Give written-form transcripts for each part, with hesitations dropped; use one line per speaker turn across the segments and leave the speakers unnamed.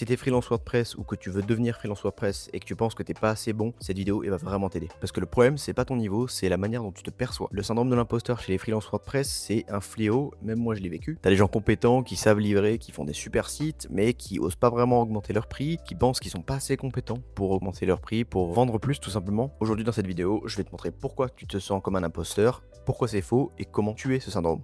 Si t'es freelance WordPress ou que tu veux devenir freelance WordPress et que tu penses que t'es pas assez bon, cette vidéo elle va vraiment t'aider. Parce que le problème, c'est pas ton niveau, c'est la manière dont tu te perçois. Le syndrome de l'imposteur chez les freelance WordPress, c'est un fléau, même moi je l'ai vécu. T'as des gens compétents qui savent livrer, qui font des super sites, mais qui osent pas vraiment augmenter leur prix, qui pensent qu'ils sont pas assez compétents pour augmenter leur prix, pour vendre plus tout simplement. Aujourd'hui dans cette vidéo, je vais te montrer pourquoi tu te sens comme un imposteur, pourquoi c'est faux et comment tuer ce syndrome.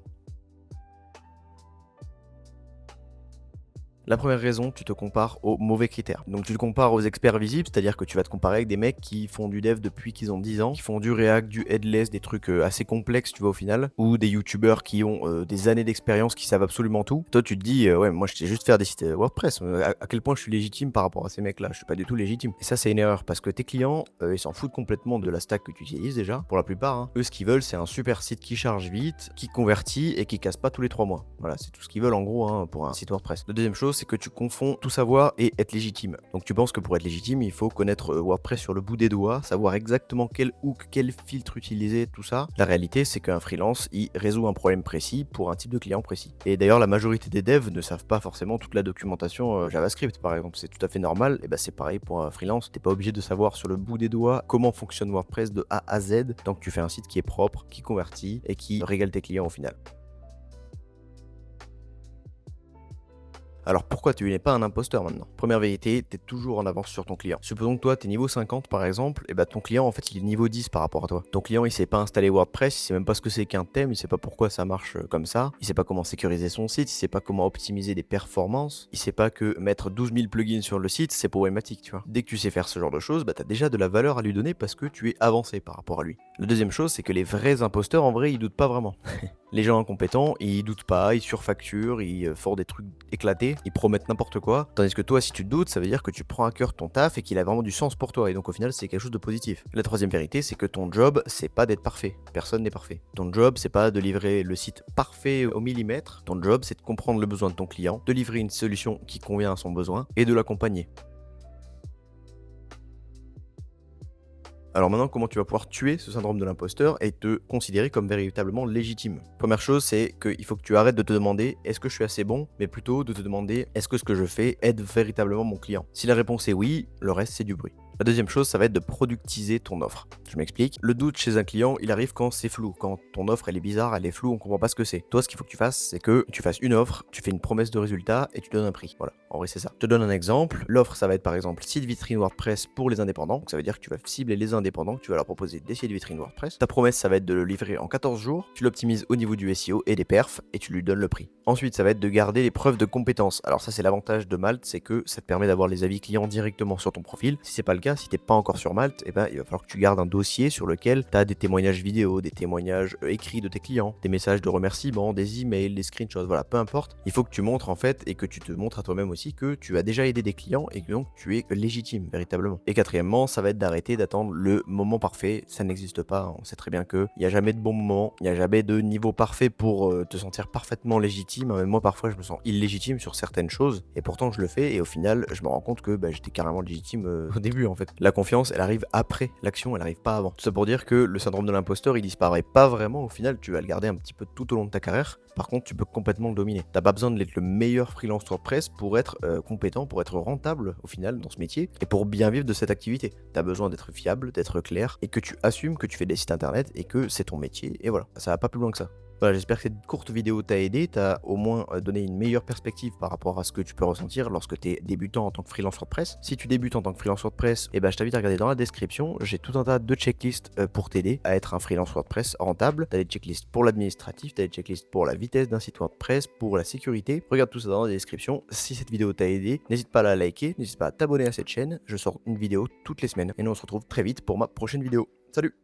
La première raison, tu te compares aux mauvais critères. Donc tu te compares aux experts visibles, c'est-à-dire que tu vas te comparer avec des mecs qui font du dev depuis qu'ils ont 10 ans, qui font du React, du headless, des trucs assez complexes, tu vois, au final, ou des youtubeurs qui ont des années d'expérience, qui savent absolument tout. Toi, tu te dis, ouais, moi je sais juste faire des sites WordPress. À quel point je suis légitime par rapport à ces mecs-là? Je suis pas du tout légitime. Et ça, c'est une erreur parce que tes clients, ils s'en foutent complètement de la stack que tu utilises déjà, pour la plupart. Hein. Eux, ce qu'ils veulent, c'est un super site qui charge vite, qui convertit et qui casse pas tous les 3 mois. Voilà, c'est tout ce qu'ils veulent en gros hein, pour un site WordPress. La deuxième chose, c'est que tu confonds tout savoir et être légitime. Donc tu penses que pour être légitime, il faut connaître WordPress sur le bout des doigts, savoir exactement quel hook, quel filtre utiliser, tout ça. La réalité, c'est qu'un freelance, il résout un problème précis pour un type de client précis. Et d'ailleurs, la majorité des devs ne savent pas forcément toute la documentation JavaScript, par exemple. C'est tout à fait normal. Et ben c'est pareil pour un freelance. T'es pas obligé de savoir sur le bout des doigts comment fonctionne WordPress de A à Z, tant que tu fais un site qui est propre, qui convertit et qui régale tes clients au final. Alors pourquoi tu n'es pas un imposteur maintenant? Première vérité, tu es toujours en avance sur ton client. Supposons que toi tu es niveau 50 par exemple, et bah ton client en fait il est niveau 10 par rapport à toi. Ton client il sait pas installer WordPress, il sait même pas ce que c'est qu'un thème, il sait pas pourquoi ça marche comme ça, il sait pas comment sécuriser son site, il sait pas comment optimiser des performances, il sait pas que mettre 12 000 plugins sur le site c'est problématique, tu vois. Dès que tu sais faire ce genre de choses, bah t'as déjà de la valeur à lui donner parce que tu es avancé par rapport à lui. La deuxième chose c'est que les vrais imposteurs en vrai ils doutent pas vraiment. Les gens incompétents, ils doutent pas, ils surfacturent, ils font des trucs éclatés, ils promettent n'importe quoi. Tandis que toi, si tu te doutes, ça veut dire que tu prends à cœur ton taf et qu'il a vraiment du sens pour toi. Et donc au final, c'est quelque chose de positif. La troisième vérité, c'est que ton job, c'est pas d'être parfait. Personne n'est parfait. Ton job, c'est pas de livrer le site parfait au millimètre. Ton job, c'est de comprendre le besoin de ton client, de livrer une solution qui convient à son besoin et de l'accompagner. Alors maintenant, comment tu vas pouvoir tuer ce syndrome de l'imposteur et te considérer comme véritablement légitime? Première chose, c'est qu'il faut que tu arrêtes de te demander est-ce que je suis assez bon, mais plutôt de te demander est-ce que ce que je fais aide véritablement mon client? Si la réponse est oui, le reste c'est du bruit. La deuxième chose, ça va être de productiser ton offre. Je m'explique. Le doute chez un client, il arrive quand c'est flou, quand ton offre elle est bizarre, elle est floue, on comprend pas ce que c'est. Toi, ce qu'il faut que tu fasses, c'est que tu fasses une offre, tu fais une promesse de résultat et tu donnes un prix. Voilà, en vrai c'est ça. Je te donne un exemple. L'offre, ça va être par exemple site vitrine WordPress pour les indépendants. Donc ça veut dire que tu vas cibler les indépendants, que tu vas leur proposer des sites vitrine WordPress. Ta promesse, ça va être de le livrer en 14 jours. Tu l'optimises au niveau du SEO et des perfs et tu lui donnes le prix. Ensuite, ça va être de garder les preuves de compétences. Alors ça, c'est l'avantage de Malte, c'est que ça te permet d'avoir les avis clients directement sur ton profil. Si c'est pas le cas, si t'es pas encore sur Malte, eh ben, il va falloir que tu gardes un dossier sur lequel tu as des témoignages vidéo, des témoignages écrits de tes clients, des messages de remerciements, des emails, des screenshots, voilà, peu importe. Il faut que tu montres en fait et que tu te montres à toi-même aussi que tu as déjà aidé des clients et que donc tu es légitime véritablement. Et quatrièmement, ça va être d'arrêter d'attendre le moment parfait. Ça n'existe pas. On sait très bien qu'il n'y a jamais de bon moment, il n'y a jamais de niveau parfait pour te sentir parfaitement légitime. Même moi, parfois, je me sens illégitime sur certaines choses et pourtant je le fais et au final, je me rends compte que j'étais carrément légitime au début en fait. La confiance, elle arrive après l'action, elle arrive pas avant. Tout ça pour dire que le syndrome de l'imposteur, il disparaît pas vraiment au final, tu vas le garder un petit peu tout au long de ta carrière. Par contre, tu peux complètement le dominer. T'as pas besoin d'être le meilleur freelance WordPress pour être compétent, pour être rentable au final dans ce métier et pour bien vivre de cette activité. T'as besoin d'être fiable, d'être clair et que tu assumes que tu fais des sites internet et que c'est ton métier et voilà. Ça va pas plus loin que ça. Voilà, j'espère que cette courte vidéo t'a aidé, t'a au moins donné une meilleure perspective par rapport à ce que tu peux ressentir lorsque tu es débutant en tant que freelance WordPress. Si tu débutes en tant que freelance WordPress, je t'invite à regarder dans la description, j'ai tout un tas de checklists pour t'aider à être un freelance WordPress rentable. T'as des checklists pour l'administratif, t'as des checklists pour la vitesse d'un site WordPress, pour la sécurité. Regarde tout ça dans la description. Si cette vidéo t'a aidé, n'hésite pas à la liker, n'hésite pas à t'abonner à cette chaîne. Je sors une vidéo toutes les semaines et nous on se retrouve très vite pour ma prochaine vidéo. Salut!